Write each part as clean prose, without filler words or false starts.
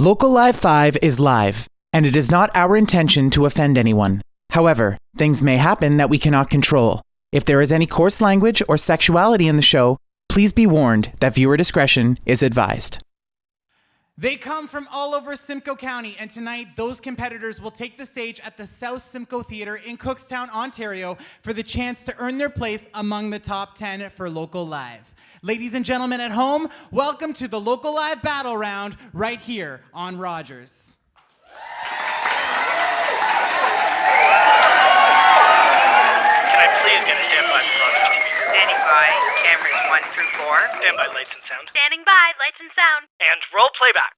Local Live 5 is live, and it is not our intention to offend anyone. However, things may happen that we cannot control. If there is any coarse language or sexuality in the show, please be warned that viewer discretion is advised. They come from all over Simcoe County, and tonight those competitors will take the stage at the South Simcoe Theatre in Cookstown, Ontario for the chance to earn their place among the top 10 for Local Live. Ladies and gentlemen at home, welcome to the Local Live Battle Round right here on Rogers. Can I please get a standby front? Standing by, cameras 1 through 4. Standby lights and sound. Standing by, lights and sound. And roll playback.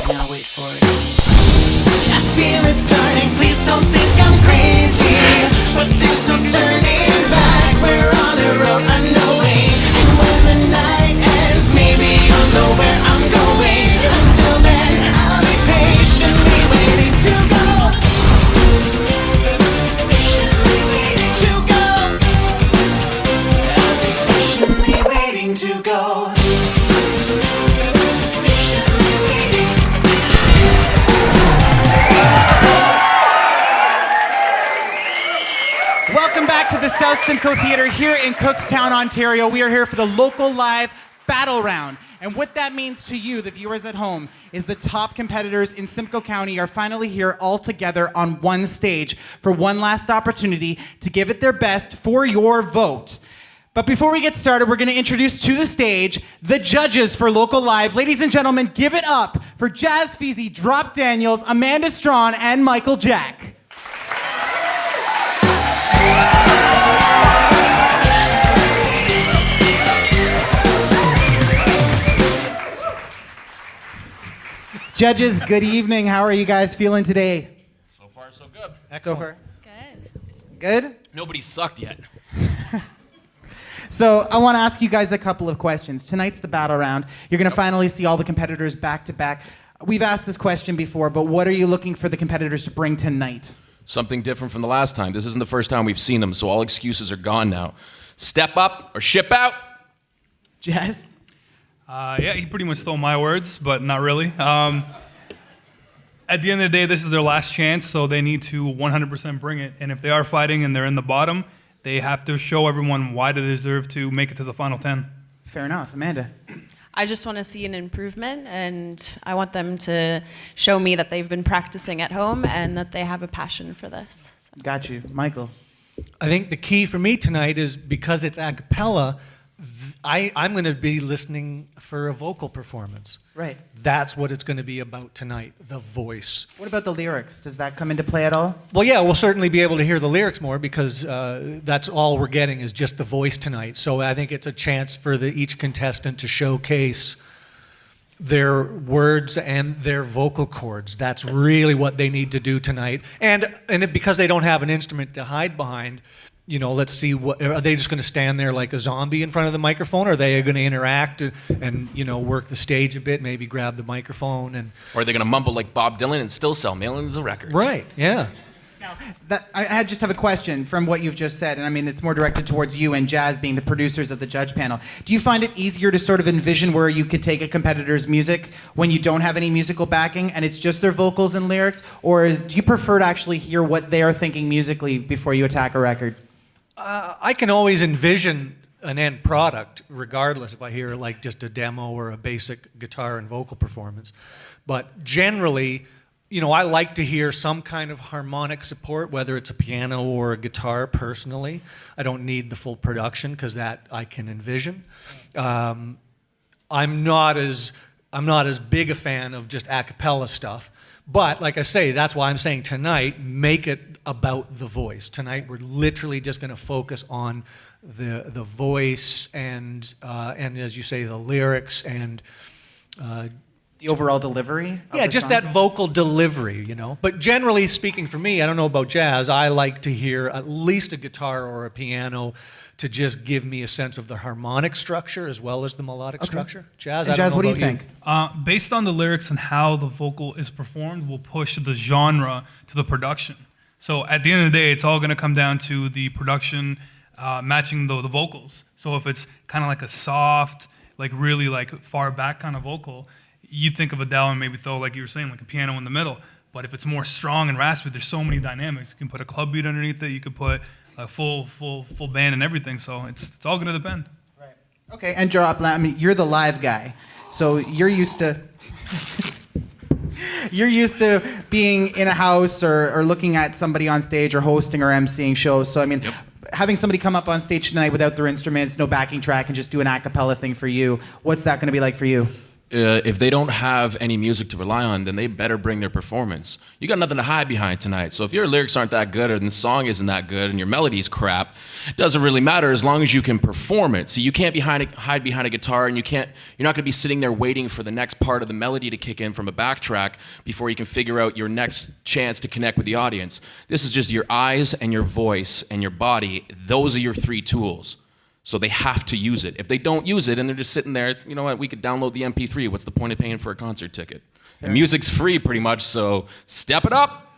Now wait for it. I feel it starting, please don't think I'm crazy, but there's no turning back, we're on a road unknowing, and when the night ends, maybe you'll know where I'm going. Until then, I'll be patiently waiting to go. I'll be patiently waiting to go. Welcome back to the South Simcoe Theatre here in Cookstown, Ontario. We are here for the Local Live Battle Round. And what that means to you, the viewers at home, is the top competitors in Simcoe County are finally here all together on one stage for one last opportunity to give it their best for your vote. But before we get started, we're going to introduce to the stage the judges for Local Live. Ladies and gentlemen, give it up for Jazzfeezy, Drop Daniels, Amanda Strachan, and Michael Jack. Judges, good evening. How are you guys feeling today? So far, so good. So far? Good. Good? Nobody sucked yet. So I want to ask you guys a couple of questions. Tonight's the battle round. You're going to finally see all the competitors back to back. We've asked this question before, but what are you looking for the competitors to bring tonight? Something different from the last time. This isn't the first time we've seen them, so all excuses are gone now. Step up or ship out. Jazz? Yeah, he pretty much stole my words, but not really. At the end of the day, this is their last chance, so they need to 100% bring it. And if they are fighting and they're in the bottom, they have to show everyone why they deserve to make it to the final 10. Fair enough. Amanda? I just want to see an improvement, and I want them to show me that they've been practicing at home and that they have a passion for this. Got you. Michael? I think the key for me tonight is because it's a cappella, I'm going to be listening for a vocal performance. Right. That's what it's going to be about tonight, the voice. What about the lyrics? Does that come into play at all? Well, yeah, we'll certainly be able to hear the lyrics more because that's all we're getting is just the voice tonight. So I think it's a chance for each contestant to showcase their words and their vocal cords. That's really what they need to do tonight. And because they don't have an instrument to hide behind, you know, let's see, are they just going to stand there like a zombie in front of the microphone? Or are they going to interact and, you know, work the stage a bit, maybe grab the microphone? Or are they going to mumble like Bob Dylan and still sell millions of records? Right, yeah. Now, I just have a question from what you've just said, and I mean, it's more directed towards you and Jazz being the producers of the judge panel. Do you find it easier to sort of envision where you could take a competitor's music when you don't have any musical backing and it's just their vocals and lyrics? Or do you prefer to actually hear what they are thinking musically before you attack a record? I can always envision an end product, regardless if I hear like just a demo or a basic guitar and vocal performance. But generally, you know, I like to hear some kind of harmonic support, whether it's a piano or a guitar personally. I don't need the full production because that I can envision. I'm not as big a fan of just a cappella stuff. But like I say, that's why I'm saying tonight, make it about the voice. Tonight we're literally just going to focus on the voice and as you say, the lyrics and The overall delivery? Of Yeah, the just song? that vocal delivery, you know. But generally speaking, for me, I don't know about jazz, I like to hear at least a guitar or a piano to just give me a sense of the harmonic structure as well as the melodic structure. Jazz, And I don't Jazz, know what do you about think? Based on the lyrics and how the vocal is performed, will push the genre to the production. So at the end of the day, it's all going to come down to the production matching the vocals. So if it's kind of like a soft, like really like far back kind of vocal, you think of Adele and maybe throw, like you were saying, like a piano in the middle. But if it's more strong and raspy, there's so many dynamics. You can put a club beat underneath it. You could put a full band and everything. So it's all going to depend. Right. Okay, and Jarop, I mean, you're the live guy, so you're used to being in a house or looking at somebody on stage or hosting or emceeing shows. So I mean, having somebody come up on stage tonight without their instruments, no backing track, and just do an a cappella thing for you, what's that going to be like for you? If they don't have any music to rely on, then they better bring their performance. You got nothing to hide behind tonight. So if your lyrics aren't that good or the song isn't that good and your melody's crap, it doesn't really matter as long as you can perform it. So you can't hide behind a guitar, and you're not gonna be sitting there waiting for the next part of the melody to kick in from a backtrack before you can figure out your next chance to connect with the audience. This is just your eyes and your voice and your body. Those are your three tools. So they have to use it. If they don't use it and they're just sitting there, it's, you know what, we could download the MP3. What's the point of paying for a concert ticket? And music's free pretty much, so step it up.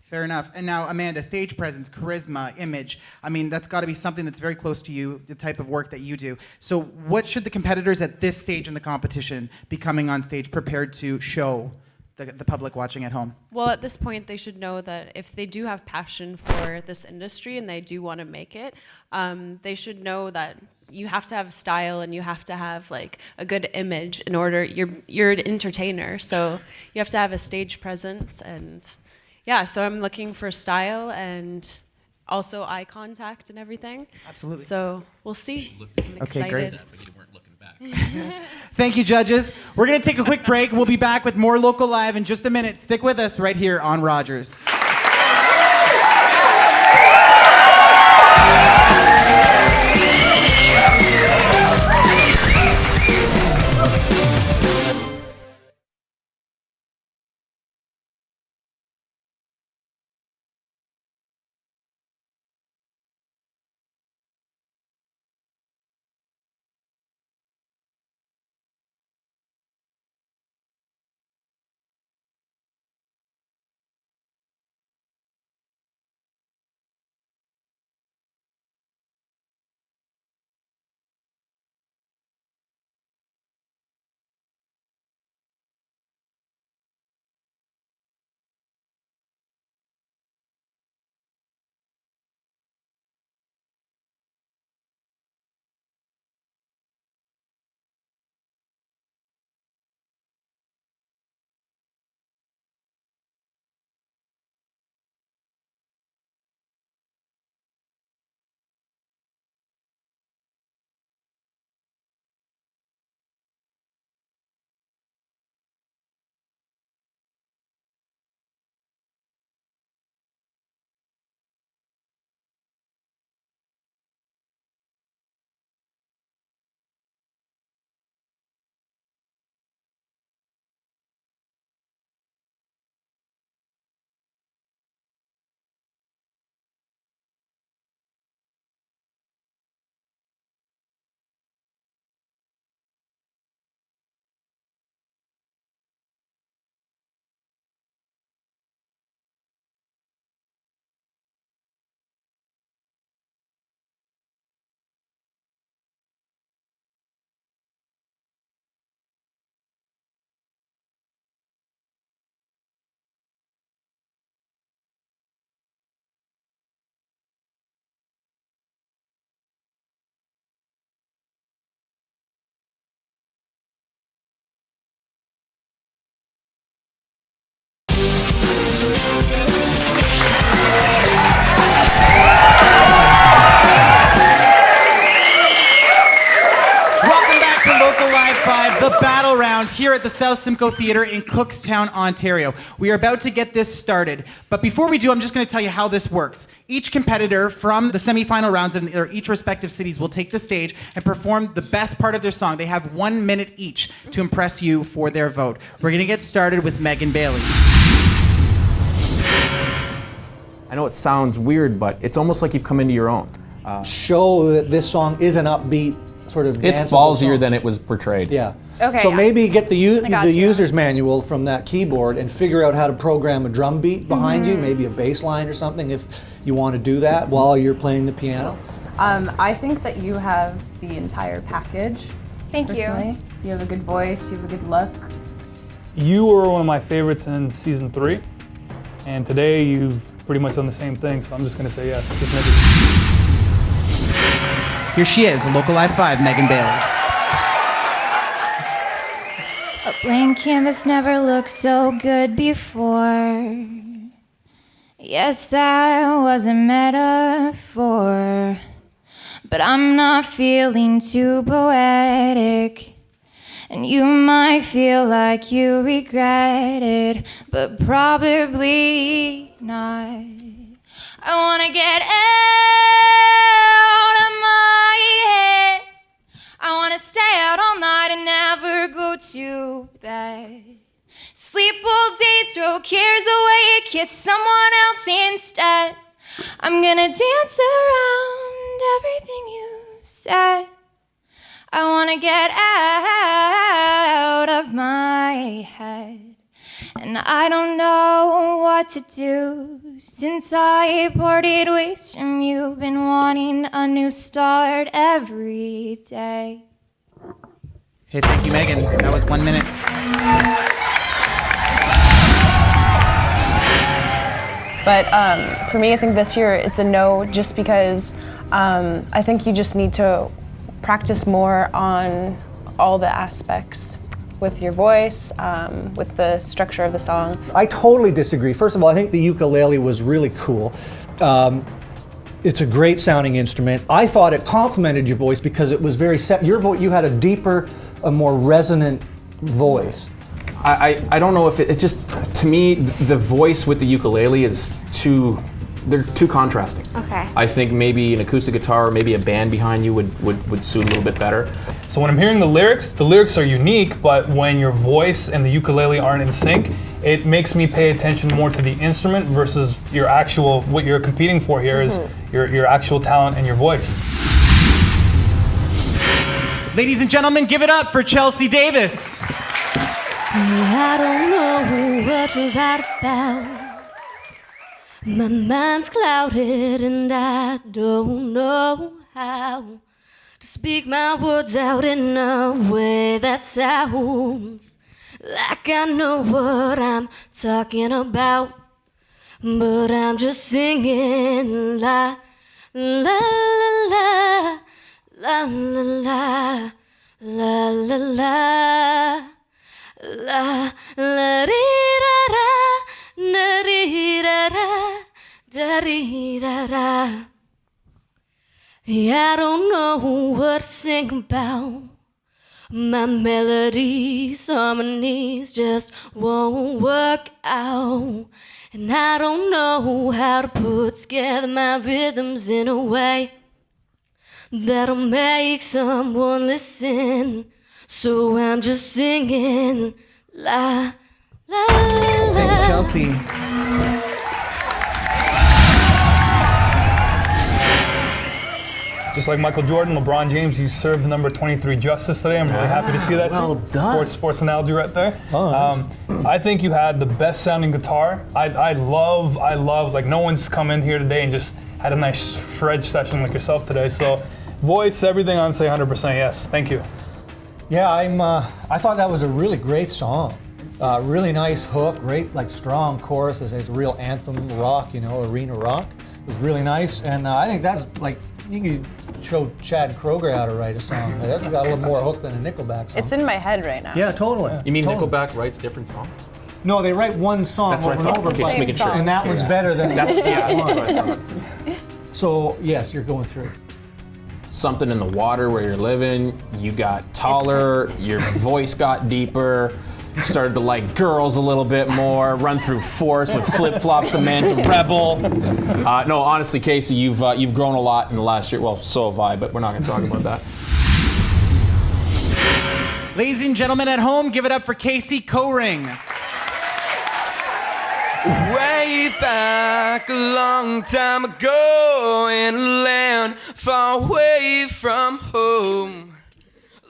Fair enough. And now, Amanda, stage presence, charisma, image. I mean, that's got to be something that's very close to you, the type of work that you do. So what should the competitors at this stage in the competition be coming on stage prepared to show the public watching at home? Well, at this point, they should know that if they do have passion for this industry and they do want to make it, they should know that you have to have style and you have to have like a good image in order. You're an entertainer, so you have to have a stage presence, and yeah. So I'm looking for style and also eye contact and everything. Absolutely. So we'll see. I'm Okay, excited. great. Thank you, judges. We're going to take a quick break. We'll be back with more Local Live in just a minute. Stick with us right here on Rogers. Round here at the South Simcoe Theatre in Cookstown, Ontario. We are about to get this started, but before we do, I'm just going to tell you how this works. Each competitor from the semifinal rounds in their each respective cities will take the stage and perform the best part of their song. They have 1 minute each to impress you for their vote. We're going to get started with Megan Bailey. I know it sounds weird, but it's almost like you've come into your own. Show that this song is an upbeat sort of It's danceable ballsier song. than it was portrayed. Yeah. Okay, So yeah. maybe get the got you. user's manual from that keyboard and figure out how to program a drum beat behind you, maybe a bass line or something if you want to do that while you're playing the piano. I think that you have the entire package. Thank you. personally. You have a good voice, you have a good look. You were one of my favorites in season 3, and today you've pretty much done the same thing, so I'm just going to say yes. Just make it. Here she is, a local Live 5, Megan Bailey. A blank canvas never looked so good before. Yes, that was a metaphor, but I'm not feeling too poetic. And you might feel like you regret it, but probably not. I wanna get out of my head. I wanna stay out all night and never go to bed. Sleep all day, throw cares away, kiss someone else instead. I'm gonna dance around everything you said. I wanna get out of my head. And I don't know what to do. Since I parted ways from you, been wanting a new start every day. Hey, thank you, Megan. That was 1 minute. But for me, I think this year it's a no, just because I think you just need to practice more on all the aspects with your voice, with the structure of the song. I totally disagree. First of all, I think the ukulele was really cool. It's a great sounding instrument. I thought it complemented your voice because it was very your voice. You had a deeper, a more resonant voice. I don't know if it's just, to me, the voice with the ukulele is they're too contrasting. Okay. I think maybe an acoustic guitar or maybe a band behind you would suit a little bit better. So when I'm hearing the lyrics are unique, but when your voice and the ukulele aren't in sync, it makes me pay attention more to the instrument versus your actual, what you're competing for here is your actual talent and your voice. Ladies and gentlemen, give it up for Chelsea Davis. I don't know what you're right about. My mind's clouded and I don't know how to speak my words out in a way that sounds like I know what I'm talking about. But I'm just singing la la la la la la la la la la la dee da da da dee da da da dee da da. I don't know what to sing about. My melodies, harmonies just won't work out. And I don't know how to put together my rhythms in a way that'll make someone listen. So I'm just singing la la la. Thanks, Chelsea. Just like Michael Jordan, LeBron James, you served the number 23 justice today. I'm really happy to see that. Well done. Sports analogy right there. Oh, nice. I think you had the best sounding guitar. I love, like no one's come in here today and just had a nice shred session like yourself today. So voice, everything, I'd say 100% yes. Thank you. Yeah, I thought that was a really great song. Really nice hook, great like strong chorus. It's a real anthem rock, arena rock. It was really nice, and I think that's like, you could show Chad Kroeger how to write a song. That's got a little more hook than a Nickelback song. It's in my head right now. Yeah, totally. You mean totally. Nickelback writes different songs? No, they write one song That's what over I and thought. over, Okay, just making sure. and that one's better than That's the what I one. thought. So yes, you're going through. something in the water where you're living. You got taller, your voice got deeper, started to like girls a little bit more, run through forest with flip-flops, the man's a rebel. No, honestly, Casey, you've grown a lot in the last year. Well, so have I, but we're not going to talk about that. Ladies and gentlemen at home, give it up for Casey Coring. Way back a long time ago in a land far away from home,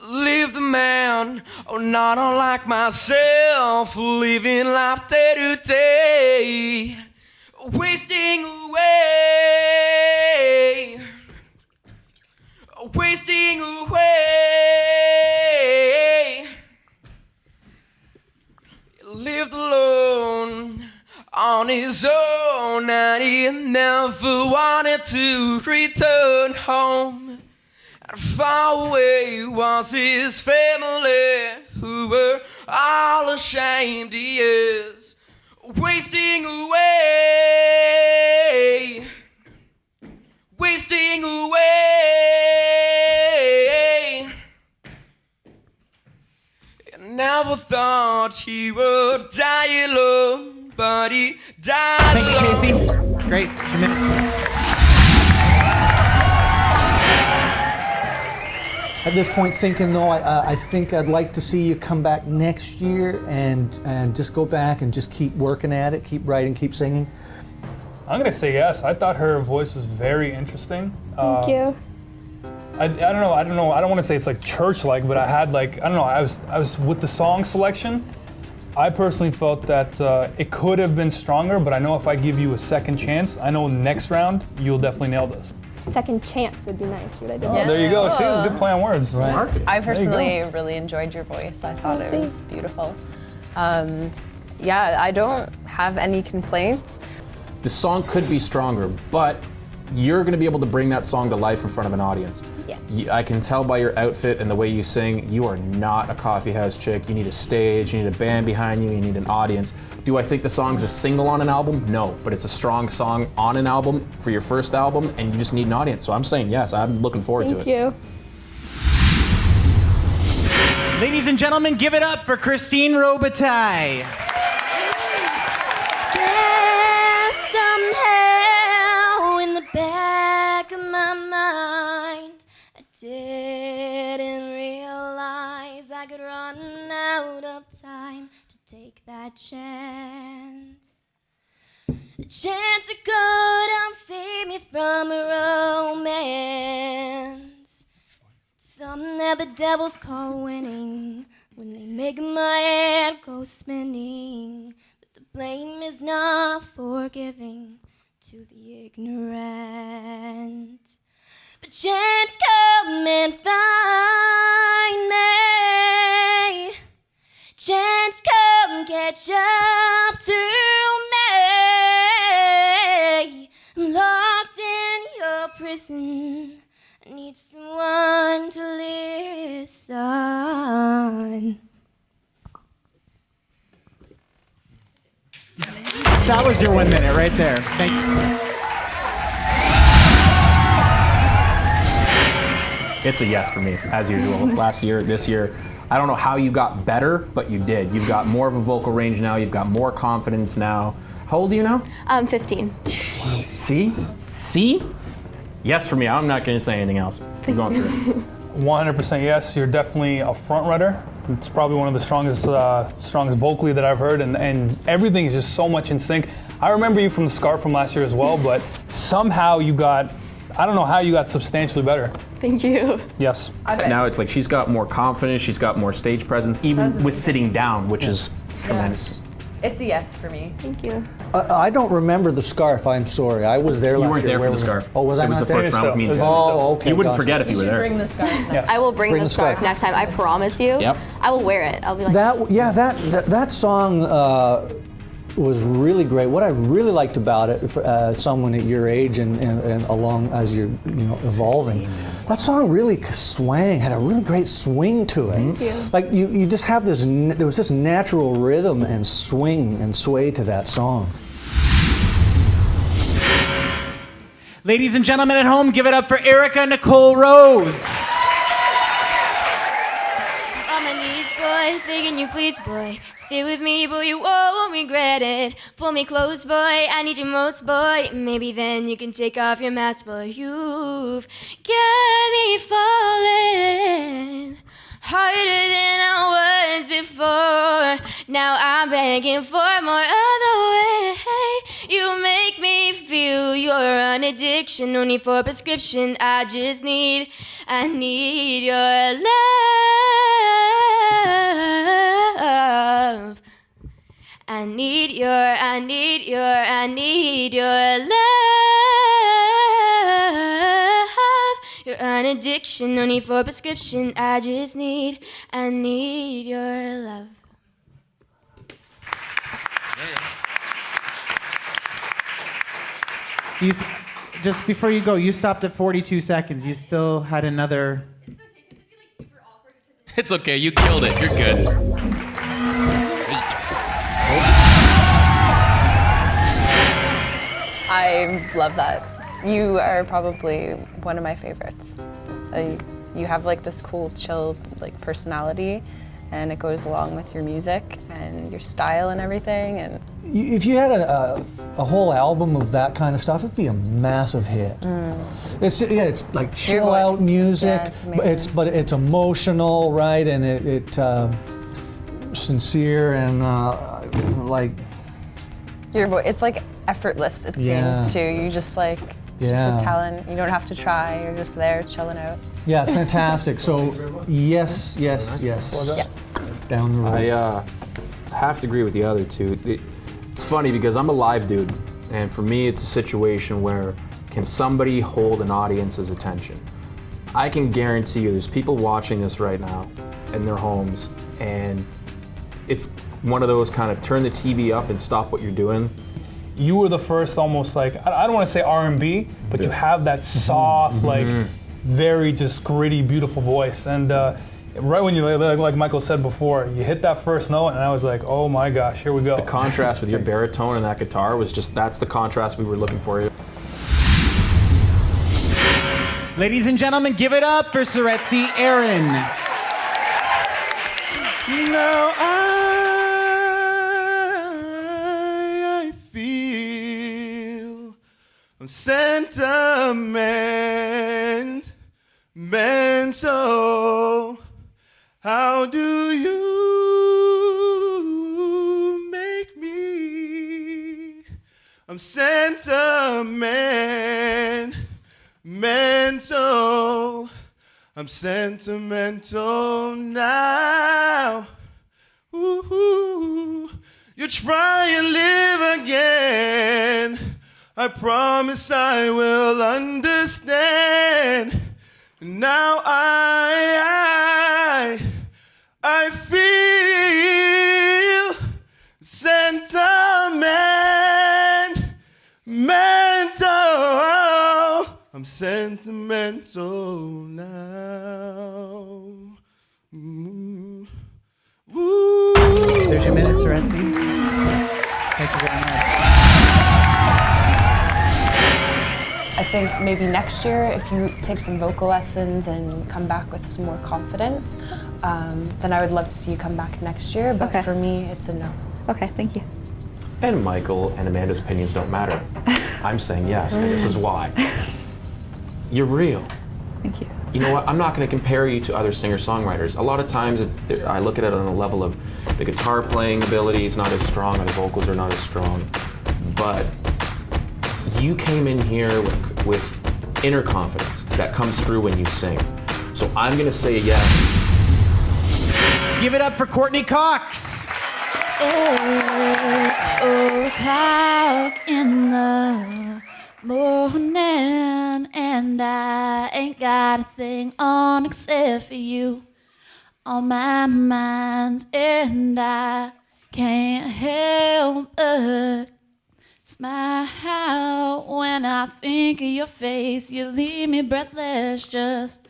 lived a man, not unlike myself, living life day to day, wasting away, wasting away. Lived alone on his own, and he never wanted to return home. And far away was his family, who were all ashamed he is, wasting away, wasting away. Never thought he would die alone, but he died Thank you, alone. Casey. It's great. At this point, thinking, no, I think I'd like to see you come back next year and just go back and just keep working at it, keep writing, keep singing. I'm gonna say yes. I thought her voice was very interesting. Thank you. I don't know. I don't want to say it's like church-like, but I had like, I don't know. I was with the song selection. I personally felt that it could have been stronger, but I know if I give you a second chance, I know next round you'll definitely nail this. Second chance would be nice. What I did. Oh, there you go. See, good play on words. Right. I personally really enjoyed your voice. I thought it was beautiful. Yeah, I don't have any complaints. The song could be stronger, but you're going to be able to bring that song to life in front of an audience. Yeah. I can tell by your outfit and the way you sing, you are not a coffee house chick. You need a stage, you need a band behind you, you need an audience. Do I think the song's a single on an album? No, but it's a strong song on an album for your first album, and you just need an audience. So I'm saying yes, I'm looking forward to it. Thank you. Ladies and gentlemen, give it up for Christine Robitaille. Guess somehow in the back of my mind, I didn't realize I could run out of time to take that chance. A chance that could have saved me from a romance. Something that the devils call winning, when they make my head go spinning. But the blame is not forgiving to the ignorant. But chance, come and find me. Chance, come catch up to me. I'm locked in your prison. I need someone to listen. That was your 1 minute right there. Thank you. It's a yes for me, as usual. Last year, this year, I don't know how you got better, but you did. You've got more of a vocal range now. You've got more confidence now. How old are you now? 15. See? See? Yes for me. I'm not going to say anything else. Keep going through it. 100% yes. You're definitely a front runner. It's probably one of the strongest vocally that I've heard, and everything is just so much in sync. I remember you from the Scarf from last year as well, but somehow you got, I don't know how you got substantially better. Thank you. Yes. Now it's like she's got more confidence, she's got more stage presence, even with sitting down, which is tremendous. It's a yes for me. Thank you. I don't remember the Scarf, I'm sorry. I was there You last weren't year. there for Where the Scarf. Oh, was I It was not the there? first round with me and Jen. Oh, okay. You wouldn't gotcha. forget if you were there. Bring the scarf next. Yes. I will bring the scarf. scarf next time. I promise you. Yep. I will wear it. I'll be like, That song was really great. What I really liked about it, for someone at your age and along as you're evolving, that song really had a really great swing to it. Thank you. Like you just have this. There was this natural rhythm and swing and sway to that song. Ladies and gentlemen at home, give it up for Erica Nicole Rose. On my knees, boy, begging you please, boy. Stay with me, boy, you won't regret it. Pull me close, boy, I need you most, boy. Maybe then you can take off your mask, boy. You've got me falling harder than I was before. Now I'm begging for more other way. You make me feel you're an addiction. No need for prescription. I need your love. I need your love. You're an addiction, no need for prescription. I need your love. Just before you go, you stopped at 42 seconds. You still had another. It's okay, you killed it. You're good. I love that. You are probably one of my favorites. You have like this cool, chill like personality, and it goes along with your music and your style and everything. And if you had a whole album of that kind of stuff, it'd be a massive hit. It's like chill out music, but it's emotional, right? And it sincere and like your voice. It's like effortless. It seems too. You just like it's just a talent. You don't have to try. You're just there chilling out. Yeah, it's fantastic. So yes. Down the road. I have to agree with the other two. It's funny because I'm a live dude, and for me it's a situation where can somebody hold an audience's attention? I can guarantee you there's people watching this right now in their homes, and it's one of those kind of turn the TV up and stop what you're doing. You were the first almost like, I don't want to say R&B, but you have that soft, like very just gritty, beautiful voice. And right when you, like Michael said before, you hit that first note and I was like, oh my gosh, here we go. The contrast with your baritone and that guitar was just, that's the contrast we were looking for. Ladies and gentlemen, give it up for Saretsi Aaron. Now I feel sentimental. How do you make me? I'm sentimental. I'm sentimental now. Ooh, you try and live again. I promise I will understand. Now I feel sentimental. I'm sentimental now. Ooh. There's your minute, Saretsi. Thank you very much. I think maybe next year, if you take some vocal lessons and come back with some more confidence, then I would love to see you come back next year. But for me, it's a no. Okay, thank you. And Michael and Amanda's opinions don't matter. I'm saying yes, and this is why. You're real. Thank you. You know what? I'm not going to compare you to other singer-songwriters. A lot of times, I look at it on the level of the guitar playing ability is not as strong, or the vocals are not as strong. But you came in here with inner confidence that comes through when you sing. So I'm going to say yes. Give it up for Courtney Cox. It's 4:00 in the morning, and I ain't got a thing on except for you on my mind, and I can't help but smile when I think of your face. You leave me breathless, just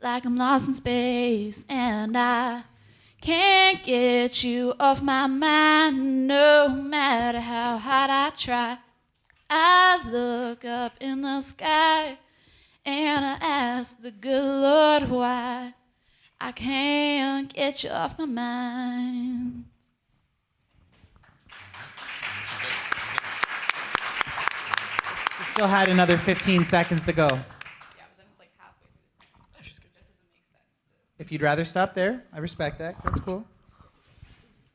like I'm lost in space, and I can't get you off my mind no matter how hard I try. I look up in the sky and I ask the good Lord why I can't get you off my mind. You still had another 15 seconds to go. Yeah, but then it's like halfway through the song. Just doesn't make sense. If you'd rather stop there, I respect that. That's cool.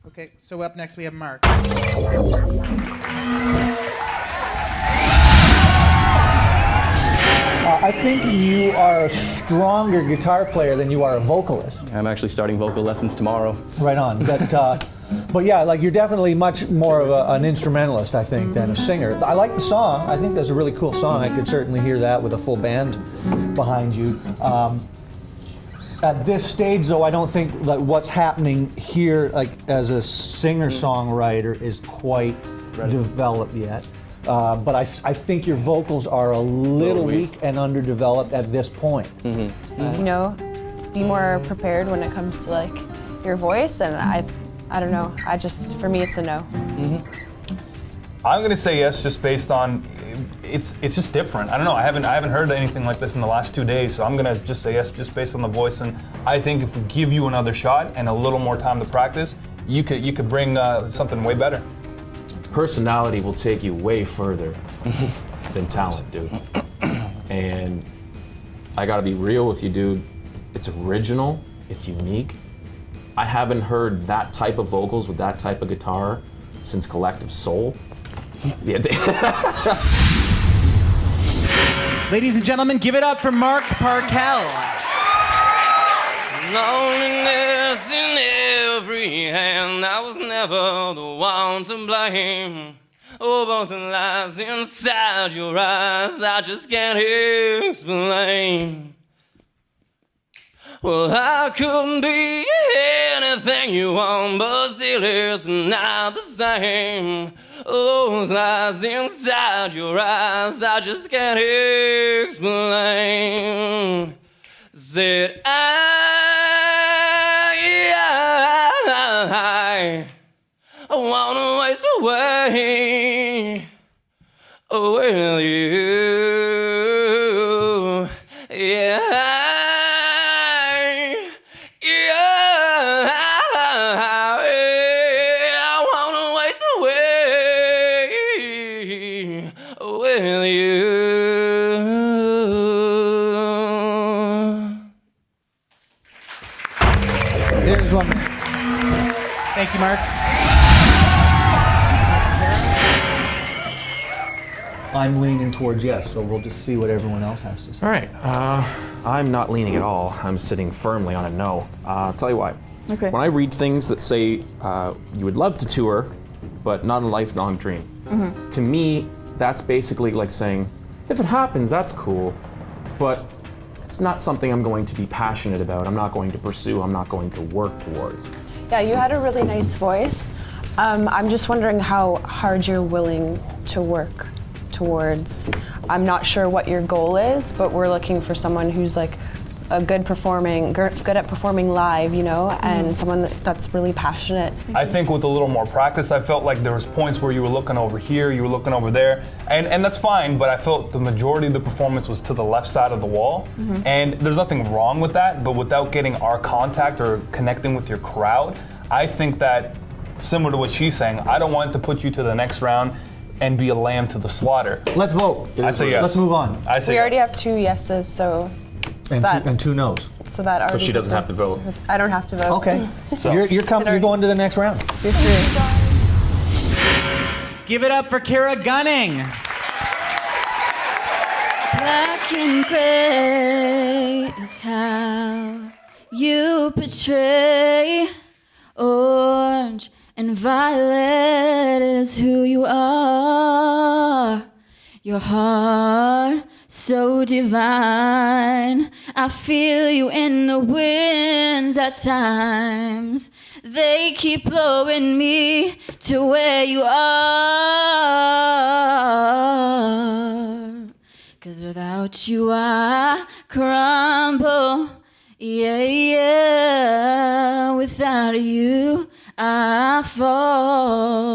Okay, so up next we have Mark. I think you are a stronger guitar player than you are a vocalist. I'm actually starting vocal lessons tomorrow. Right on. But yeah, like you're definitely much more of an instrumentalist, I think, than a singer. I like the song. I think that's a really cool song. I could certainly hear that with a full band behind you. At this stage, though, I don't think like what's happening here, like as a singer-songwriter, is quite developed yet. But I think your vocals are a little weak and underdeveloped at this point. You know, be more prepared when it comes to like your voice, and I don't know. For me, it's a no. I'm gonna say yes, just based on it's just different. I don't know. I haven't heard anything like this in the last 2 days, so I'm gonna just say yes, just based on the voice. And I think if we give you another shot and a little more time to practice, you could bring something way better. Personality will take you way further than talent, dude. And I gotta be real with you, dude. It's original, it's unique. I haven't heard that type of vocals with that type of guitar since Collective Soul. Yeah. Ladies and gentlemen, give it up for Mark Parkell. Loneliness in every hand, I was never the one to blame. Oh, both the lies inside your eyes, I just can't explain. Well, I couldn't be anything you want, but still it's not the same. Those lies inside your eyes, I just can't explain. Said I wanna waste away with you. Yeah, I wanna waste away with you. There's one. Thank you, Mark. I'm leaning towards yes, so we'll just see what everyone else has to say. All right, I'm not leaning at all. I'm sitting firmly on a no. I'll tell you why. Okay. When I read things that say you would love to tour, but not a lifelong dream, to me, that's basically like saying, if it happens, that's cool, but it's not something I'm going to be passionate about. I'm not going to pursue. I'm not going to work towards. Yeah, you had a really nice voice. I'm just wondering how hard you're willing to work towards. I'm not sure what your goal is, but we're looking for someone who's like a good at performing live, you know, and someone that's really passionate. I think with a little more practice, I felt like there was points where you were looking over here, you were looking over there, and that's fine, but I felt the majority of the performance was to the left side of the wall, and there's nothing wrong with that, but without getting our contact or connecting with your crowd, I think that, similar to what she's saying, I don't want to put you to the next round and be a lamb to the slaughter. Let's vote. I say yes. Let's move on. I say We already yes. have 2 yeses, so And two no's. So that already. So she doesn't have to vote. I don't have to vote. Okay. So you're going to the next round. You're through. Give it up for Kara Gunning. Black and gray is how you portray. Orange and violet is who you are. Your heart so divine. I feel you in the winds at times. They keep blowing me to where you are. 'Cause without you I crumble. Yeah, yeah. Without you I fall.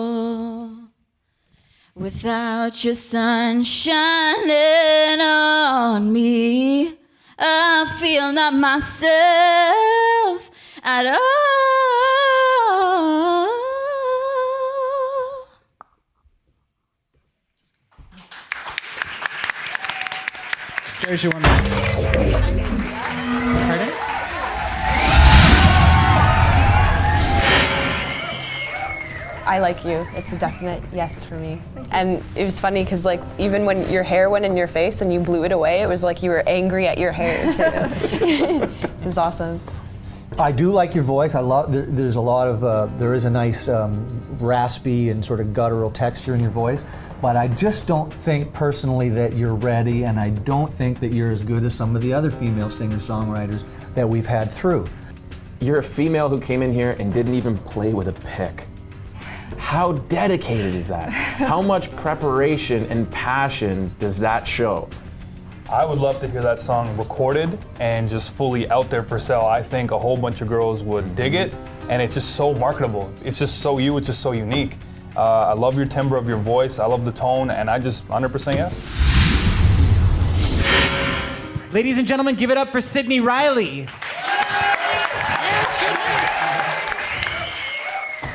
Without your sun shining on me, I feel not myself at all. There's your one minute. Pardon? I like you. It's a definite yes for me. And it was funny because like even when your hair went in your face and you blew it away, it was like you were angry at your hair too. It was awesome. I do like your voice. I love. There's a lot of. There is a nice raspy and sort of guttural texture in your voice, but I just don't think personally that you're ready, and I don't think that you're as good as some of the other female singer-songwriters that we've had through. You're a female who came in here and didn't even play with a pick. How dedicated is that? How much preparation and passion does that show? I would love to hear that song recorded and just fully out there for sale. I think a whole bunch of girls would dig it, and it's just so marketable. It's just so you, it's just so unique. I love your timbre of your voice, I love the tone, and I just 100% yes. Ladies and gentlemen, give it up for Sydney Riley.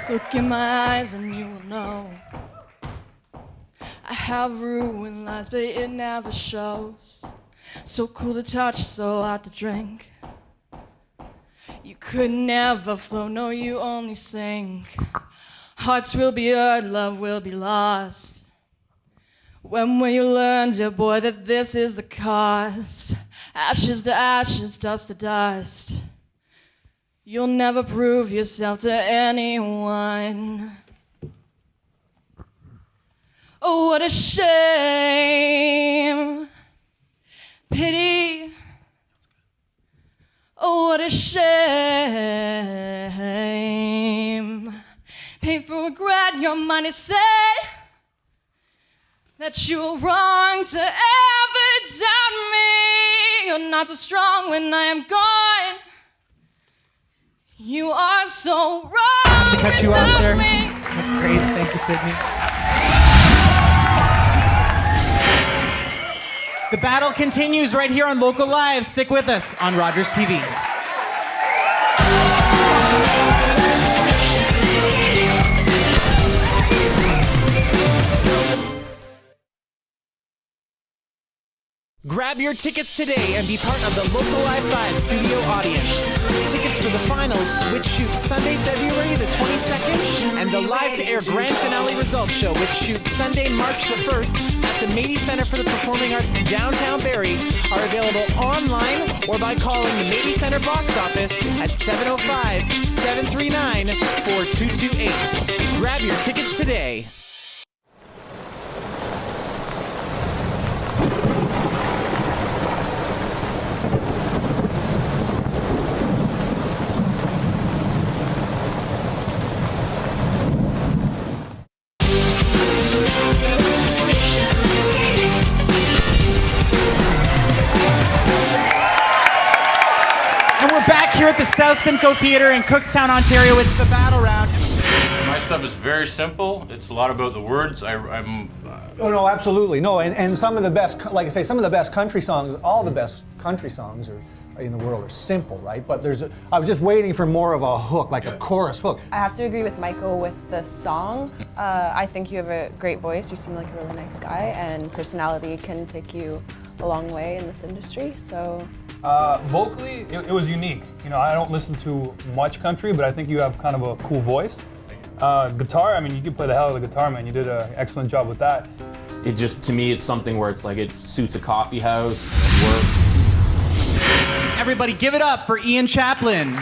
Look in my eyes and you will know I have ruined lies, but it never shows. So cool to touch, so hard to drink. You could never flow, no, you only sink. Hearts will be hurt, love will be lost. When will you learn, dear boy, that this is the cost? Ashes to ashes, dust to dust. You'll never prove yourself to anyone. Oh, what a shame. Pity. Oh, what a shame. Painful regret, your money said that you were wrong to ever doubt me. You're not so strong when I am gone. You are so wrong. To cut you off there. That's great. Thank you, Sydney. The battle continues right here on Local Live. Stick with us on Rogers TV. Grab your tickets today and be part of the Local Live 5 studio audience. Tickets for the finals, which shoots Sunday, February the 22nd, and the live-to-air grand finale results show, which shoots Sunday, March the 1st at the Mady Center for the Performing Arts in downtown Barrie, are available online or by calling the Mady Center box office at 705-739-4228. Grab your tickets today. Here at the South Simcoe Theatre in Cookstown, Ontario, it's the battle round. My stuff is very simple. It's a lot about the words. I'm. Oh no, absolutely no, and some of the best, like I say, some of the best country songs, all the best country songs in the world are simple, right? But I was just waiting for more of a hook, like a chorus hook. I have to agree with Michael with the song. I think you have a great voice. You seem like a really nice guy, and personality can take you a long way in this industry. So. Vocally, it was unique. You know, I don't listen to much country, but I think you have kind of a cool voice. Guitar, I mean, you can play the hell out of the guitar, man. You did an excellent job with that. It just, to me, it's something where it's like it suits a coffee house and it works. Everybody give it up for Ian Chaplin.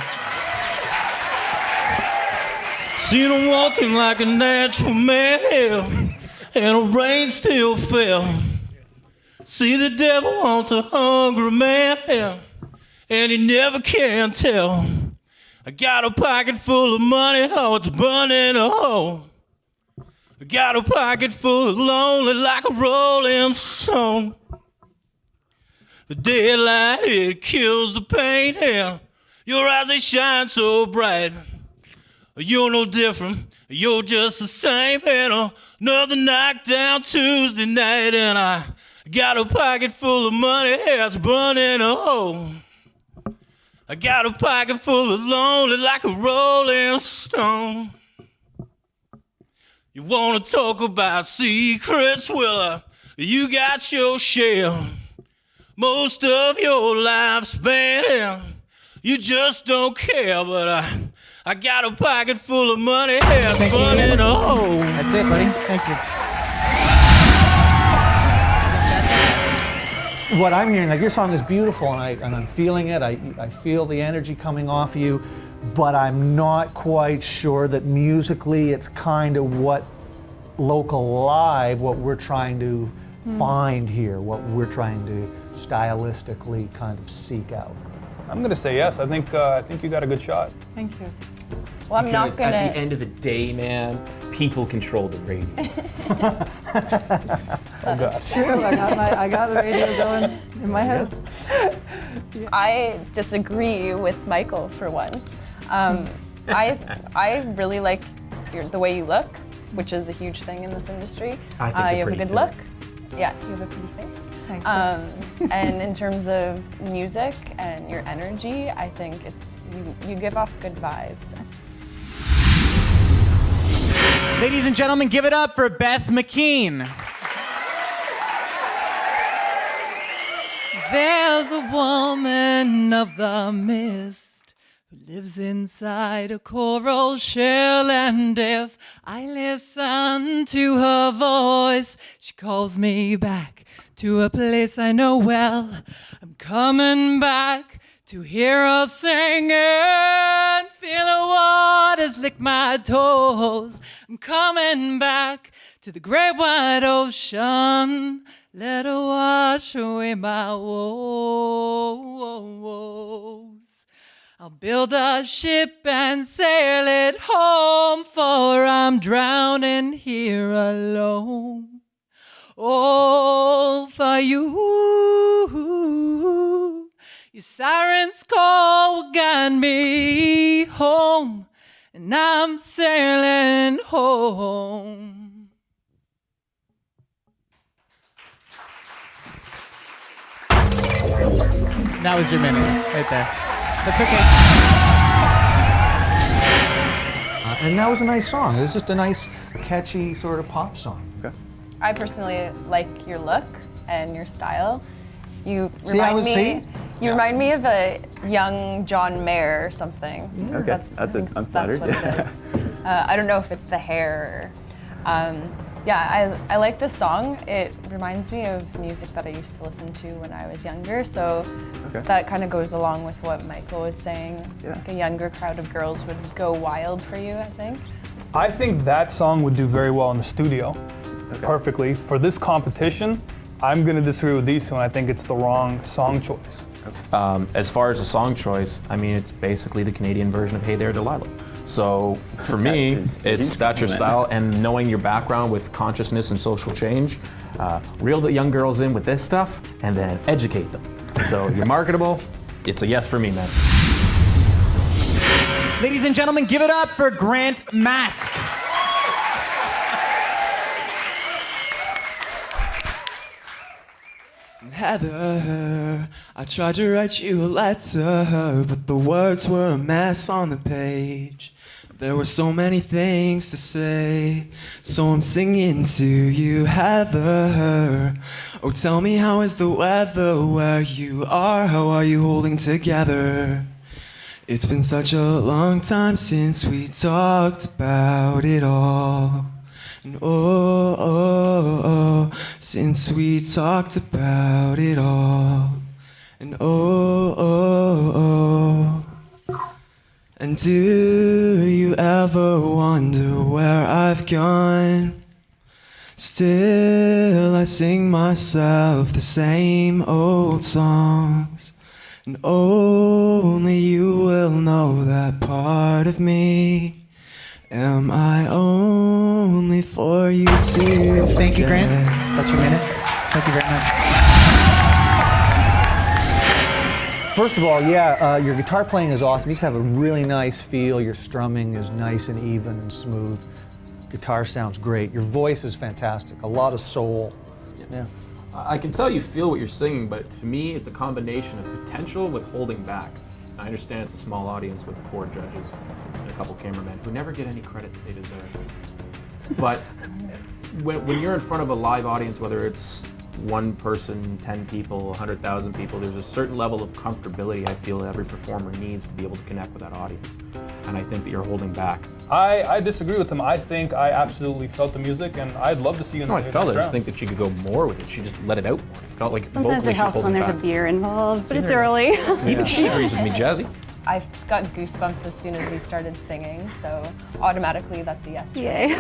Seen him walking like a natural man, and the rain still fell. See, the devil wants a hungry man, and he never can tell. I got a pocket full of money, oh, it's burning a hole. I got a pocket full of lonely like a rolling stone. The daylight, it kills the pain, yeah. Your eyes, they shine so bright. You're no different, you're just the same. And another knockdown Tuesday night, and I got a pocket full of money, hair's burning a hole. I got a pocket full of lonely like a rolling stone. You wanna talk about secrets? Well, you got your share. Most of your lifespan, and you just don't care. But I got a pocket full of money, hair's burning a hole. That's it, buddy. Thank you. What I'm hearing, like your song is beautiful, and I'm feeling it. I feel the energy coming off of you, but I'm not quite sure that musically it's kind of what local live, what we're trying to find here, what we're trying to stylistically kind of seek out. I'm gonna say yes. I think you got a good shot. Thank you. Well, I'm not Because gonna. at the end of the day, man, people control the radio. That's true. I got the radio going in my house. I disagree with Michael for once. I really like the way you look, which is a huge thing in this industry. I think you you're have a pretty good too. look. Yeah, you have a pretty face. Thank you. And in terms of music and your energy, I think you give off good vibes. Ladies and gentlemen, give it up for Beth McKean. There's a woman of the mist who lives inside a coral shell, and if I listen to her voice, she calls me back to a place I know well. I'm coming back to hear her singing, feel the waters lick my toes. I'm coming back to the great wide ocean, let her wash away my woes. I'll build a ship and sail it home, for I'm drowning here alone. Oh, for you, your siren's call will guide me home, and I'm sailing home. That was your minute, right there. That's okay. And that was a nice song. It was just a nice, catchy sort of pop song. Okay. I personally like your look and your style. You See, I remind was me. saying- You remind me of a young John Mayer or something. Okay, I'm flattered. That's what it is. I don't know if it's the hair. I like this song. It reminds me of music that I used to listen to when I was younger. So that kind of goes along with what Michael was saying. Like a younger crowd of girls would go wild for you, I think. I think that song would do very well in the studio. Perfectly. For this competition, I'm going to disagree with these two, and I think it's the wrong song choice. As far as the song choice, I mean, it's basically the Canadian version of Hey There, Delilah. So for me, that's your style, and knowing your background with consciousness and social change, reel the young girls in with this stuff, and then educate them. So you're marketable. It's a yes for me, man. Ladies and gentlemen, give it up for Grant Mask. Heather, I tried to write you a letter, but the words were a mess on the page. There were so many things to say, so I'm singing to you, Heather. Oh, tell me, how is the weather where you are? How are you holding together? It's been such a long time since we talked about it all. And since we talked about it all. And and do you ever wonder where I've gone? Still I sing myself the same old songs, and only you will know that part of me. Am I only for you to Thank you, forget? Grant. That's your minute. Thank you very much. First of all, yeah, your guitar playing is awesome. You just have a really nice feel. Your strumming is nice and even and smooth. Guitar sounds great. Your voice is fantastic. A lot of soul. Yeah. I can tell you feel what you're singing, but to me, it's a combination of potential with holding back. I understand it's a small audience with 4 judges and a couple cameramen who never get any credit that they deserve. But when you're in front of a live audience, whether it's 1 person, 10 people, 100,000 people, there's a certain level of comfortability I feel every performer needs to be able to connect with that audience. And I think that you're holding back. I disagree with him. I think I absolutely felt the music, and I'd love to see you in the I felt it. I just round. think that she could go more with it. She just let it out more. It felt like Sometimes vocally it she's helps when holding there's back. a beer involved, but it's early. Even she agrees with me, Jazzy. I got goosebumps as soon as you started singing, so automatically that's a yes. for me. Yay.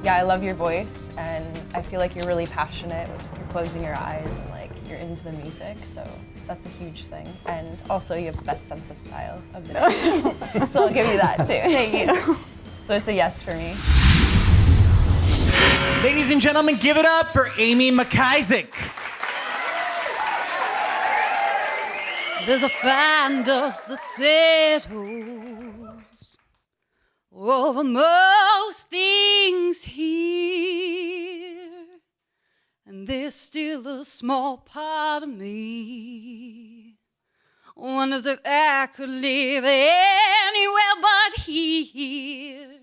Yeah, I love your voice, and I feel like you're really passionate. You're closing your eyes and like you're into the music, so that's a huge thing. And also, you have the best sense of style of the band, so I'll give you that too. Thank you. So it's a yes for me. Ladies and gentlemen, give it up for Amy McIsaac. There's a fine dust that settles over most things here, and there's still a small part of me wonders if I could live anywhere but here,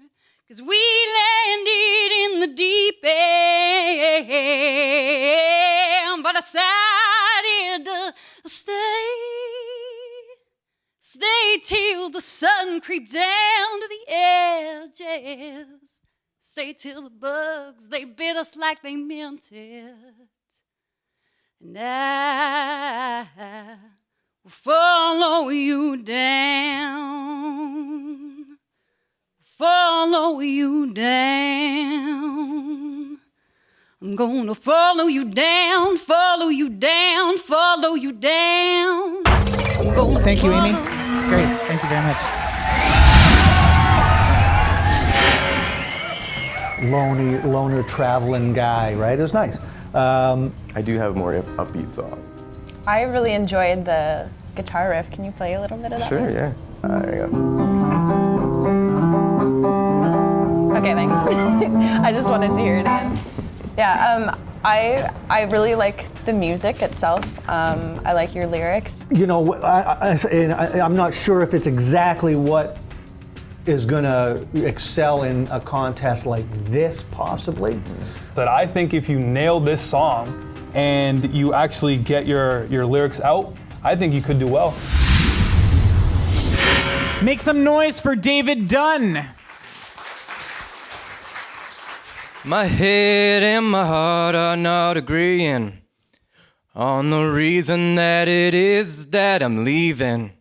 'cause we landed in the deep end, but I decided to stay till the sun creeps down to the edges, stay till the bugs, they bit us like they meant it, and I will follow you down, follow you down. I'm gonna follow you down, follow you down, follow you down. Thank you, Amy. It's great. Thank you very much. Loner traveling guy, right? It was nice. I do have more upbeat songs. I really enjoyed the guitar riff. Can you play a little bit of that? Sure, yeah. There you go. Okay, thanks. I just wanted to hear it again. Yeah, I really like the music itself. I like your lyrics. You know, I'm not sure if it's exactly what is going to excel in a contest like this, possibly. But I think if you nail this song and you actually get your lyrics out, I think you could do well. Make some noise for David Dunn. My head and my heart are not agreeing on the reason that it is that I'm leaving.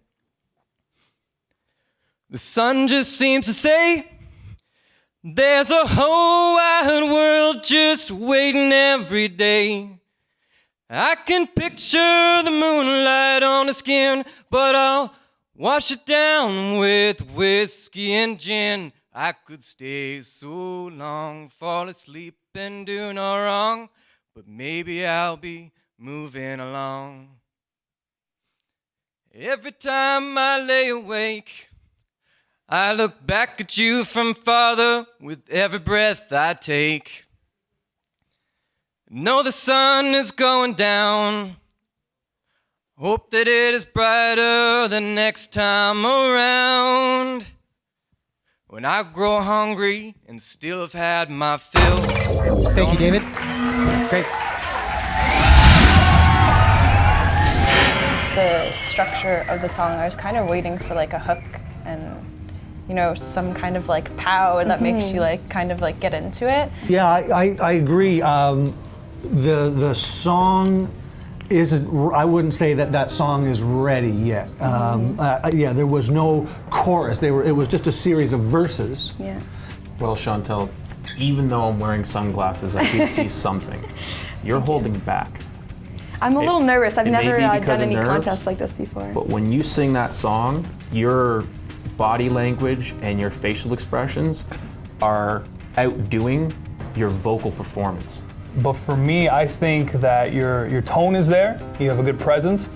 The sun just seems to say there's a whole wide world just waiting every day. I can picture the moonlight on the skin, but I'll wash it down with whiskey and gin. I could stay so long, fall asleep and do no wrong, but maybe I'll be moving along. Every time I lay awake, I look back at you from farther with every breath I take. Know the sun is going down, hope that it is brighter the next time around. When I grow hungry and still have had my fill. Thank you, David. It's great. The structure of the song, I was kind of waiting for like a hook and, you know, some kind of like pow that makes you like kind of like get into it. Yeah, I agree. The song isn't. I wouldn't say that song is ready yet. Yeah, there was no chorus. It was just a series of verses. Yeah. Well, Chantel, even though I'm wearing sunglasses, I do see something. You're holding back. I'm a little nervous. I've it may never be because done of any nerves, contests like this before. But when you sing that song, your body language and your facial expressions are outdoing your vocal performance. But for me, I think that your tone is there, you have a good presence,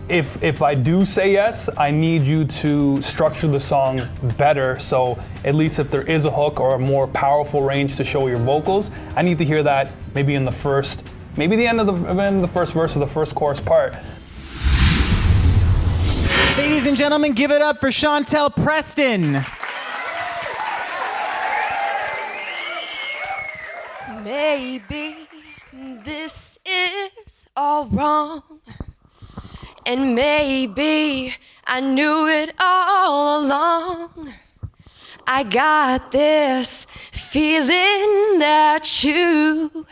if I do say yes, I need you to structure the song better. So at least if there is a hook or a more powerful range to show your vocals, I need to hear that maybe in the first, maybe the end of the first verse or the first chorus part. Ladies and gentlemen, give it up for Chantel Preston. Maybe this is all wrong, and maybe I knew it all along. I got this feeling that you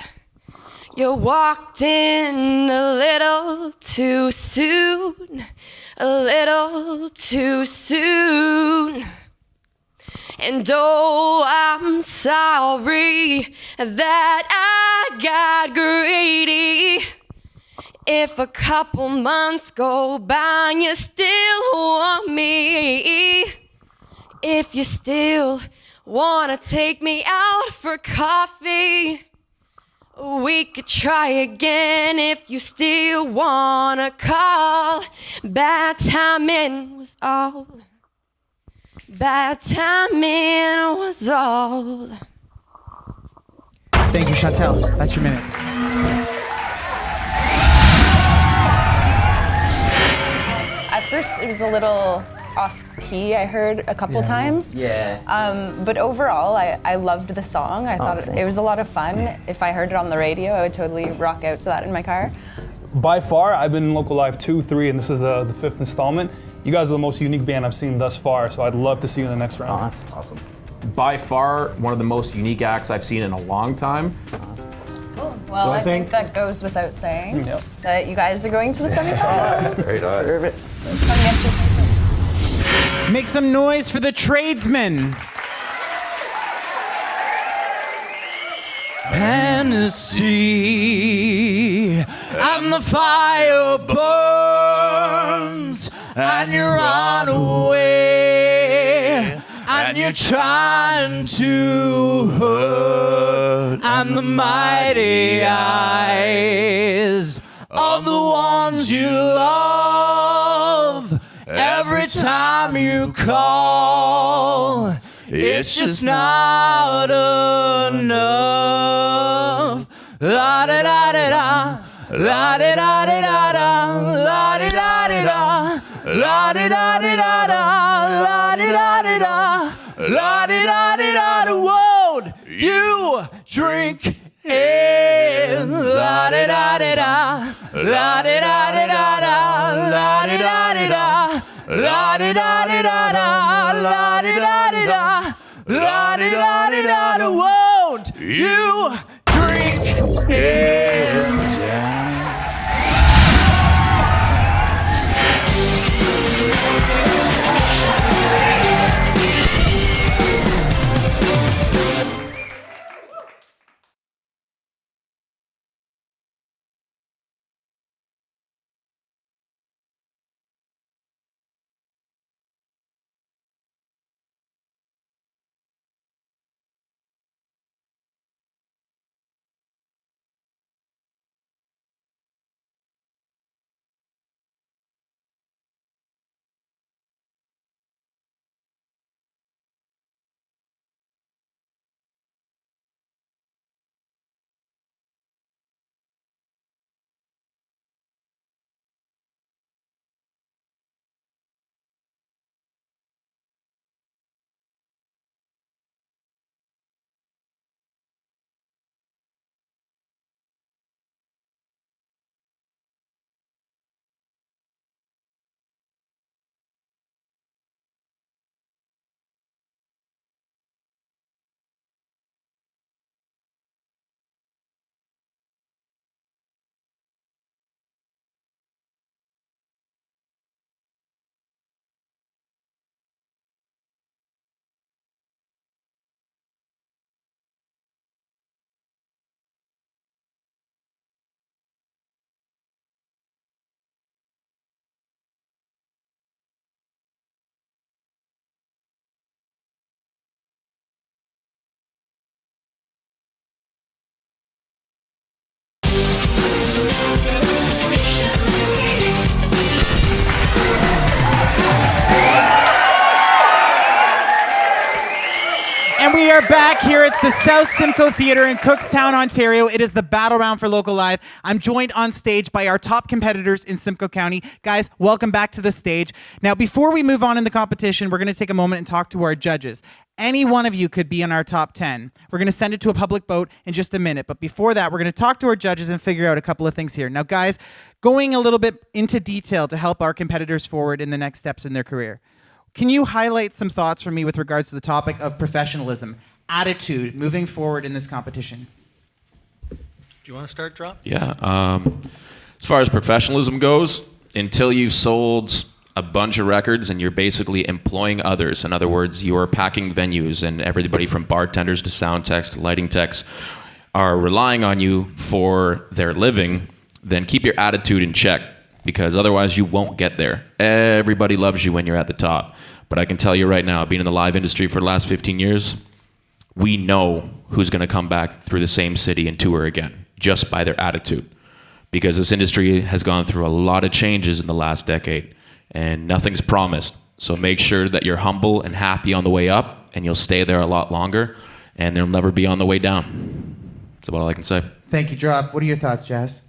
walked in a little too soon, a little too soon. And oh, I'm sorry that I got greedy. If a couple months go by and you still want me, if you still wanna take me out for coffee, we could try again if you still wanna call. Bad timing was all. Bad timing was all. Thank you, Chantel. That's your minute. At first, it was a little off key, I heard a couple times. Yeah. But overall, I loved the song. I thought it was a lot of fun. If I heard it on the radio, I would totally rock out to that in my car. By far, I've been in Local Live 2, 3, and this is the 5th installment. You guys are the most unique band I've seen thus far, so I'd love to see you in the next round. Awesome. By far, one of the most unique acts I've seen in a long time. Cool. Well, So I I think think- that goes without saying Yep. that you guys are going to the semifinals. Very nice. Make some noise for the tradesmen. Hennessy, and the fire burns, and you run away, and you're trying to hurt, and the mighty eyes of the ones you love, every time you call, it's just not enough. La da da da da, la da da da da, la da da da da, la da da da da, la da da da da, la da da da da. Won't you drink in? La da da da da, la da da da da, la da da da da, la da da da da, la da da da da, la da da da da. Won't you drink in? We are back here. It's the South Simcoe Theatre in Cookstown, Ontario. It is the battle round for Local Live. I'm joined on stage by our top competitors in Simcoe County. Guys, welcome back to the stage. Now, before we move on in the competition, we're going to take a moment and talk to our judges. Any one of you could be in our top 10. We're going to send it to a public vote in just a minute. But before that, we're going to talk to our judges and figure out a couple of things here. Now, guys, going a little bit into detail to help our competitors forward in the next steps in their career. Can you highlight some thoughts for me with regards to the topic of professionalism, attitude, moving forward in this competition? Do you want to start, Drop? Yeah. As far as professionalism goes, until you've sold a bunch of records and you're basically employing others, in other words, you're packing venues and everybody from bartenders to sound techs to lighting techs are relying on you for their living, then keep your attitude in check, because otherwise you won't get there. Everybody loves you when you're at the top. But I can tell you right now, being in the live industry for the last 15 years, we know who's going to come back through the same city and tour again, just by their attitude. Because this industry has gone through a lot of changes in the last decade, and nothing's promised. So make sure that you're humble and happy on the way up, and you'll stay there a lot longer, and they'll never be on the way down. That's about all I can say. Thank you, Drop. What are your thoughts, Jazz?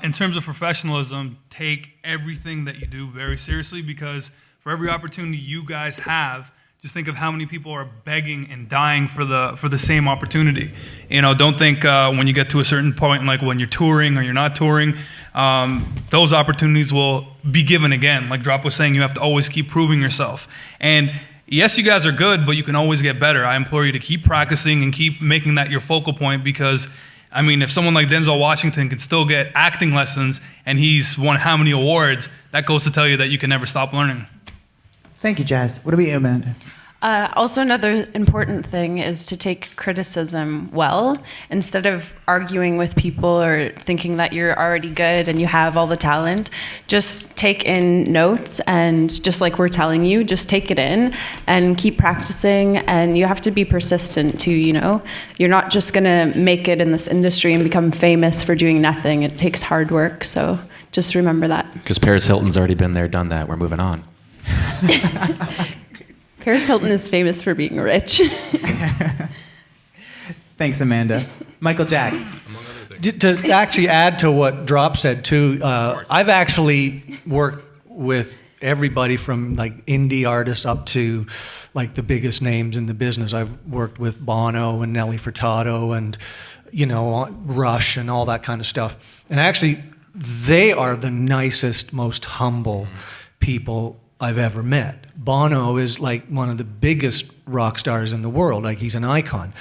In terms of professionalism, take everything that you do very seriously, because for every opportunity you guys have, just think of how many people are begging and dying for the same opportunity. You know, don't think when you get to a certain point, like when you're touring or you're not touring, those opportunities will be given again. Like Drop was saying, you have to always keep proving yourself. And yes, you guys are good, but you can always get better. I implore you to keep practicing and keep making that your focal point, because I mean, if someone like Denzel Washington can still get acting lessons and he's won how many awards, that goes to tell you that you can never stop learning. Thank you, Jazz. What about you, Amanda? Also, another important thing is to take criticism well. Instead of arguing with people or thinking that you're already good and you have all the talent, just take in notes, and just like we're telling you, just take it in and keep practicing. And you have to be persistent too, you know? You're not just gonna make it in this industry and become famous for doing nothing. It takes hard work, so just remember that. Because Paris Hilton's already been there, done that. We're moving on. Paris Hilton is famous for being rich. Thanks, Amanda. Michael Jack. To actually add to what Drop said too, I've actually worked with everybody from like indie artists up to like the biggest names in the business. I've worked with Bono and Nelly Furtado and, you know, Rush and all that kind of stuff. And actually, they are the nicest, most humble people I've ever met. Bono is like one of the biggest rock stars in the world. Like, he's an icon.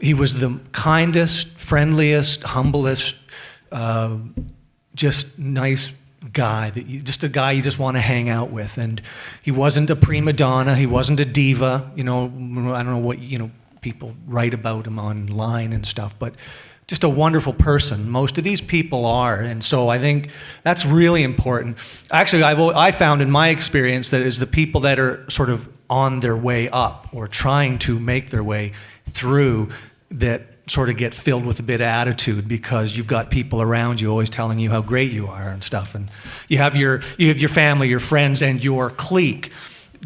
He was the kindest, friendliest, humblest, just nice guy, just a guy you just want to hang out with. And he wasn't a prima donna. He wasn't a diva. You know, I don't know what, you know, people write about him online and stuff, but just a wonderful person. Most of these people are, and so I think that's really important. Actually, I found in my experience that it's the people that are sort of on their way up or trying to make their way through that sort of get filled with a bit of attitude, because you've got people around you always telling you how great you are and stuff, and you have your family, your friends, and your clique.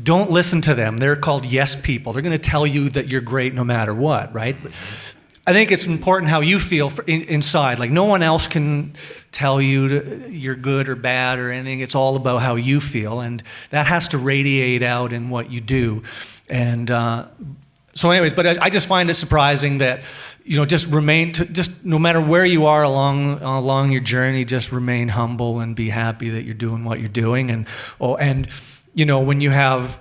Don't listen to them. They're called yes people. They're going to tell you that you're great no matter what, right? I think it's important how you feel inside. Like, no one else can tell you you're good or bad or anything. It's all about how you feel, and that has to radiate out in what you do. And so anyways, but I just find it surprising that, you know, just no matter where you are along your journey, just remain humble and be happy that you're doing what you're doing. And you know, when you have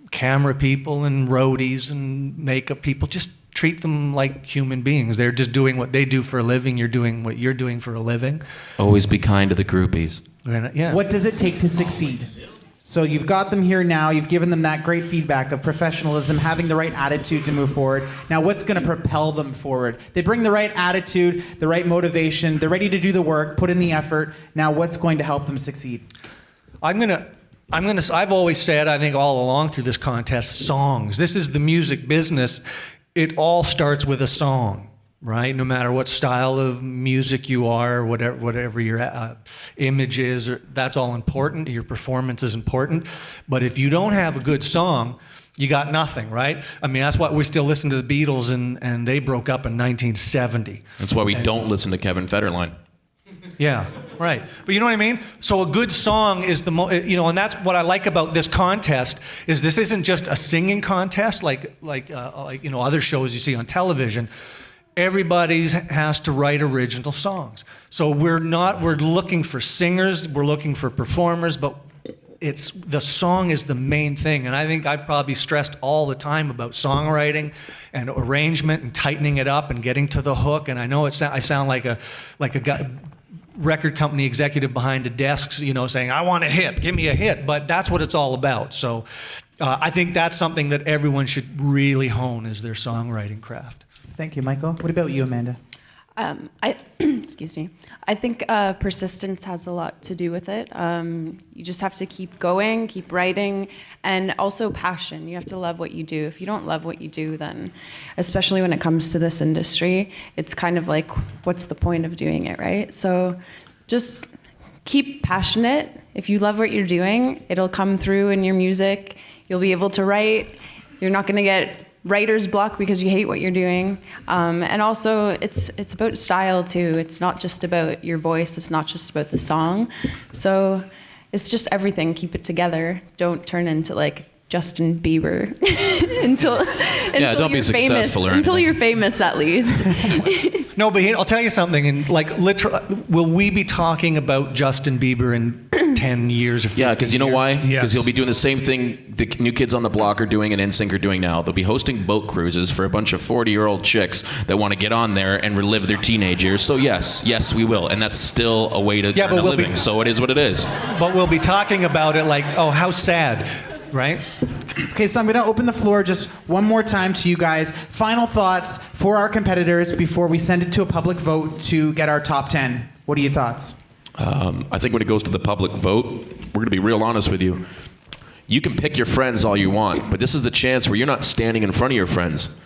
camera people and roadies and makeup people, just treat them like human beings. They're just doing what they do for a living. You're doing what you're doing for a living. Always be kind to the groupies. Yeah. What does it take to succeed? So you've got them here now. You've given them that great feedback of professionalism, having the right attitude to move forward. Now, what's going to propel them forward? They bring the right attitude, the right motivation. They're ready to do the work, put in the effort. Now, what's going to help them succeed? I've always said, I think all along through this contest, songs. This is the music business. It all starts with a song, right? No matter what style of music you are, whatever your image is, that's all important. Your performance is important. But if you don't have a good song, you got nothing, right? I mean, that's why we still listen to the Beatles, and they broke up in 1970. That's why we don't listen to Kevin Federline. Yeah, right. But you know what I mean? So a good song is and that's what I like about this contest, is this isn't just a singing contest like other shows you see on television. Everybody has to write original songs. So we're looking for singers, we're looking for performers, but the song is the main thing. And I think I've probably stressed all the time about songwriting and arrangement and tightening it up and getting to the hook. And I know I sound like a guy, record company executive behind a desk, saying, I want a hit, give me a hit. But that's what it's all about. So I think that's something that everyone should really hone, is their songwriting craft. Thank you, Michael. What about you, Amanda? Excuse me. I think persistence has a lot to do with it. You just have to keep going, keep writing, and also passion. You have to love what you do. If you don't love what you do, then, especially when it comes to this industry, it's kind of like, what's the point of doing it, right? So just keep passionate. If you love what you're doing, it'll come through in your music. You'll be able to write. You're not going to get writer's block because you hate what you're doing. And also, it's about style too. It's not just about your voice. It's not just about the song. So it's just everything. Keep it together. Don't turn into like Justin Bieber until don't be you're successful famous. or Until anything. you're famous, at least. No, but I'll tell you something. And will we be talking about Justin Bieber in 10 years or 15 years? Yeah, because you know why? Because he'll be doing the same thing the New Kids on the Block are doing and NSYNC are doing now. They'll be hosting boat cruises for a bunch of 40-year-old chicks that want to get on there and relive their teenage years. So yes, we will. And that's still a way to earn a living. So it is what it is. But we'll be talking about it like, oh, how sad, right? Okay, so I'm going to open the floor just one more time to you guys. Final thoughts for our competitors before we send it to a public vote to get our top 10. What are your thoughts? I think when it goes to the public vote, we're going to be real honest with you. You can pick your friends all you want, but this is the chance where you're not standing in front of your friends.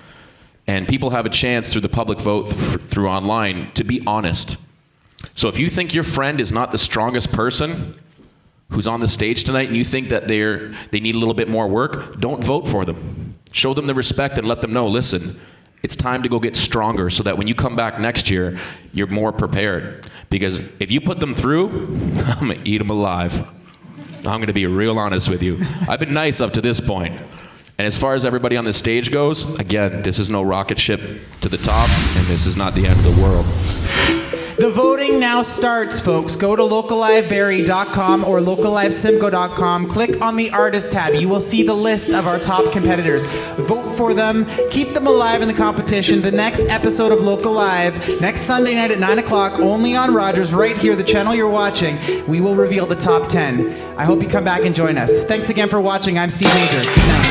And people have a chance through the public vote, through online, to be honest. So if you think your friend is not the strongest person who's on the stage tonight and you think that they need a little bit more work, don't vote for them. Show them the respect and let them know, listen, it's time to go get stronger so that when you come back next year, you're more prepared. Because if you put them through, I'm going to eat them alive. I'm going to be real honest with you. I've been nice up to this point. And as far as everybody on the stage goes, again, this is no rocket ship to the top, and this is not the end of the world. The voting now starts, folks. Go to localiveberry.com or localivesimco.com. Click on the artist tab. You will see the list of our top competitors. Vote for them. Keep them alive in the competition. The next episode of Local Live, next Sunday night at 9 o'clock, only on Rogers, right here, the channel you're watching. We will reveal the top 10. I hope you come back and join us. Thanks again for watching. I'm Steve Major. Good night.